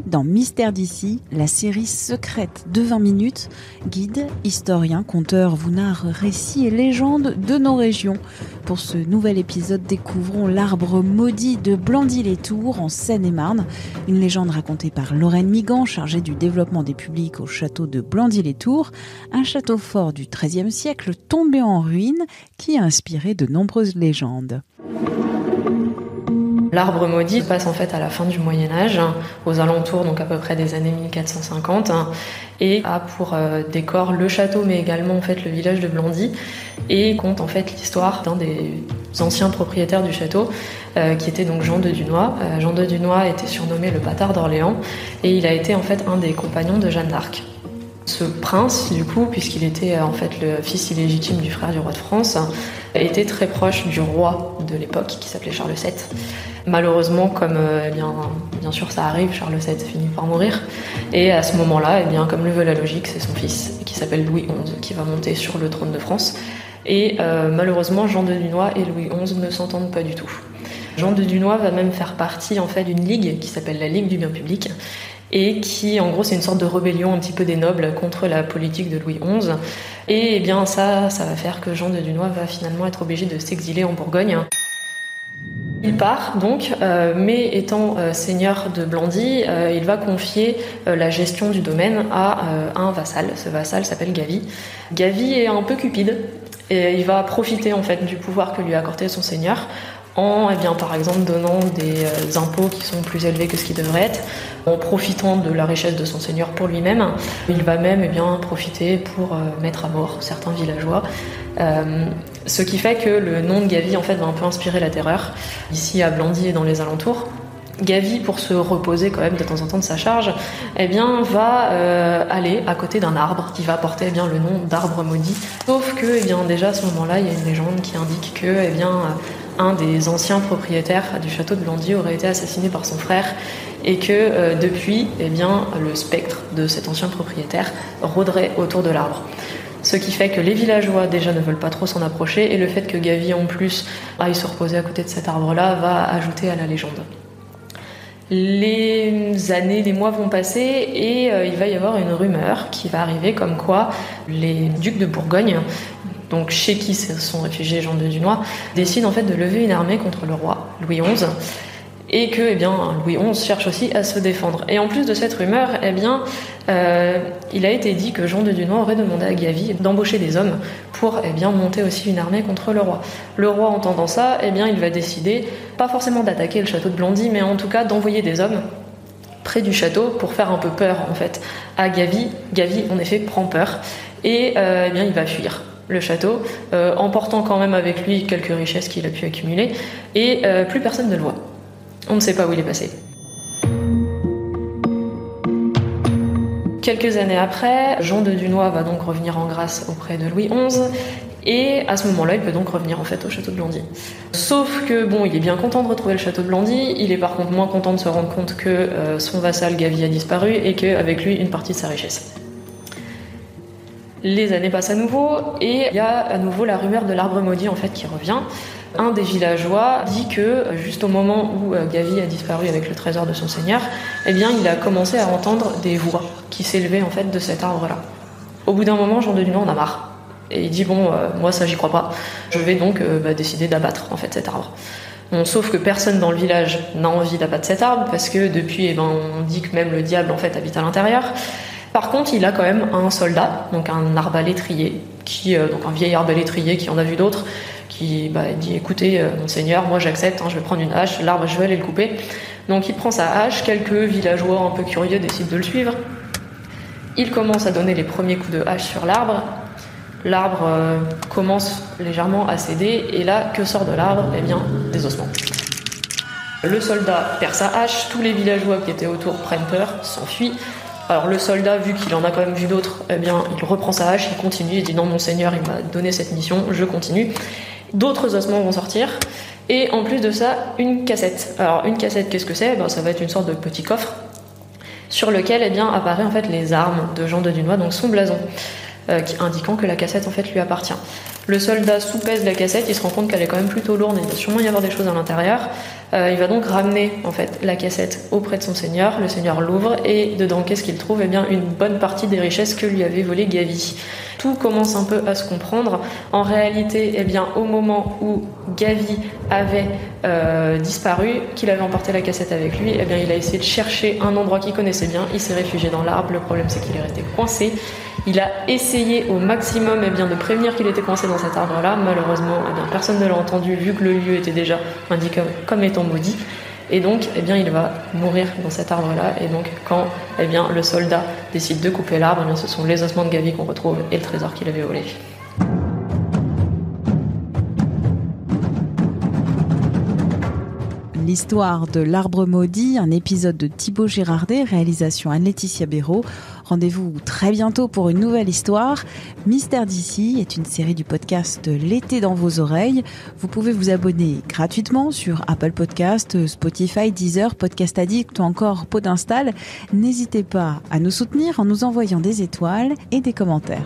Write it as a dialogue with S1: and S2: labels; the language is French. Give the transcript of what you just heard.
S1: dans Mystère d'ici, la série secrète de 20 minutes. Guide, historien, conteur vous narre récits et légendes de nos régions. Pour ce nouvel épisode, découvrons l'arbre maudit de Blandy-les-Tours en Seine-et-Marne. Une légende racontée par Lorraine Migan, chargée du développement des publics au château de Blandy-les-Tours. Un château fort du XIIIe siècle tombé en ruine qui a inspiré de nombreuses légendes.
S2: L'arbre maudit passe en fait à la fin du Moyen-Âge, aux alentours donc à peu près des années 1450, et a pour décor le château mais également en fait le village de Blandy, et compte en fait l'histoire d'un des anciens propriétaires du château qui était donc Jean de Dunois. Jean de Dunois était surnommé le bâtard d'Orléans et il a été en fait un des compagnons de Jeanne d'Arc. Ce prince, du coup, puisqu'il était en fait le fils illégitime du frère du roi de France, était très proche du roi de l'époque, qui s'appelait Charles VII. Malheureusement, comme bien sûr ça arrive, Charles VII finit par mourir. Et à ce moment-là, comme le veut la logique, c'est son fils, qui s'appelle Louis XI, qui va monter sur le trône de France. Et malheureusement, Jean de Dunois et Louis XI ne s'entendent pas du tout. Jean de Dunois va même faire partie en fait d'une ligue qui s'appelle la Ligue du bien public, et qui, en gros, c'est une sorte de rébellion un petit peu des nobles contre la politique de Louis XI. Et ça va faire que Jean de Dunois va finalement être obligé de s'exiler en Bourgogne. Il part donc, mais étant seigneur de Blandy, il va confier la gestion du domaine à un vassal. Ce vassal s'appelle Gavy. Gavy est un peu cupide, et il va profiter en fait du pouvoir que lui a accordé son seigneur, en par exemple donnant des impôts qui sont plus élevés que ce qu'ils devraient être, en profitant de la richesse de son seigneur pour lui-même. Il va même profiter pour mettre à mort certains villageois. Ce qui fait que le nom de Gavy en fait, va un peu inspirer la terreur, ici à Blandy et dans les alentours. Gavy, pour se reposer quand même de temps en temps de sa charge, va aller à côté d'un arbre qui va porter le nom d'arbre maudit. Sauf que déjà à ce moment-là, il y a une légende qui indique que un des anciens propriétaires du château de Blandy aurait été assassiné par son frère et que depuis, le spectre de cet ancien propriétaire rôderait autour de l'arbre. Ce qui fait que les villageois déjà ne veulent pas trop s'en approcher, et le fait que Gavy en plus aille se reposer à côté de cet arbre-là va ajouter à la légende. Les années, les mois vont passer et il va y avoir une rumeur qui va arriver comme quoi les ducs de Bourgogne, donc chez qui se sont réfugiés Jean de Dunois, décident en fait de lever une armée contre le roi Louis XI, et que Louis XI cherche aussi à se défendre. Et en plus de cette rumeur, il a été dit que Jean de Dunois aurait demandé à Gavy d'embaucher des hommes pour monter aussi une armée contre le roi. Le roi, entendant ça, il va décider, pas forcément d'attaquer le château de Blandy, mais en tout cas d'envoyer des hommes près du château pour faire un peu peur en fait à Gavy. Gavy, en effet, prend peur et il va fuir le château, emportant quand même avec lui quelques richesses qu'il a pu accumuler, et plus personne ne le voit. On ne sait pas où il est passé. Quelques années après, Jean de Dunois va donc revenir en grâce auprès de Louis XI, et à ce moment-là, il peut donc revenir en fait au château de Blandy. Sauf que il est bien content de retrouver le château de Blandy, il est par contre moins content de se rendre compte que son vassal Gavy a disparu et qu'avec lui, une partie de sa richesse. Les années passent à nouveau, et il y a à nouveau la rumeur de l'arbre maudit en fait qui revient. Un des villageois dit que juste au moment où Gavy a disparu avec le trésor de son seigneur, il a commencé à entendre des voix qui s'élevaient en fait de cet arbre-là. Au bout d'un moment, Jean de Dunois en a marre, et il dit moi ça j'y crois pas, je vais donc décider d'abattre en fait cet arbre. Sauf que personne dans le village n'a envie d'abattre cet arbre parce que depuis on dit que même le diable en fait habite à l'intérieur. Par contre, il a quand même un soldat, donc un arbalétrier, donc un vieil arbalétrier qui en a vu d'autres, qui dit écoutez monseigneur, moi j'accepte, je vais prendre une hache, l'arbre je vais aller le couper. Donc il prend sa hache, quelques villageois un peu curieux décident de le suivre. Il commence à donner les premiers coups de hache sur l'arbre. L'arbre commence légèrement à céder, et là, que sort de l'arbre ? Des ossements. Le soldat perd sa hache, tous les villageois qui étaient autour prennent peur, s'enfuient. Alors le soldat, vu qu'il en a quand même vu d'autres, il reprend sa hache, il continue, il dit non, monseigneur, il m'a donné cette mission, je continue. D'autres ossements vont sortir, et en plus de ça, une cassette. Alors une cassette, qu'est-ce que c'est ? Ça va être une sorte de petit coffre sur lequel apparaît en fait les armes de Jean de Dunois, donc son blason, indiquant que la cassette en fait lui appartient. Le soldat soupèse la cassette, il se rend compte qu'elle est quand même plutôt lourde et il va sûrement y avoir des choses à l'intérieur. Il va donc ramener en fait la cassette auprès de son seigneur. Le seigneur l'ouvre et dedans, qu'est-ce qu'il trouve ? Eh bien, une bonne partie des richesses que lui avait volées Gavi. Tout commence un peu à se comprendre. En réalité, eh bien, au moment où Gavi avait disparu, qu'il avait emporté la cassette avec lui, eh bien, il a essayé de chercher un endroit qu'il connaissait bien. Il s'est réfugié dans l'arbre. Le problème, c'est qu'il est resté coincé. Il a essayé au maximum eh bien, de prévenir qu'il était coincé dans cet arbre-là. Malheureusement, eh bien, personne ne l'a entendu vu que le lieu était déjà indiqué comme étant maudit. Et donc, eh bien, il va mourir dans cet arbre-là. Et donc, quand eh bien, le soldat décide de couper l'arbre, eh bien, ce sont les ossements de Gavi qu'on retrouve et le trésor qu'il avait volé.
S1: L'histoire de l'Arbre maudit, un épisode de Thibaut Girardet, réalisation Anne-Laetitia Béraud. Rendez-vous très bientôt pour une nouvelle histoire. Mystère d'ici est une série du podcast L'été dans vos oreilles. Vous pouvez vous abonner gratuitement sur Apple Podcasts, Spotify, Deezer, Podcast Addict ou encore Podinstall. N'hésitez pas à nous soutenir en nous envoyant des étoiles et des commentaires.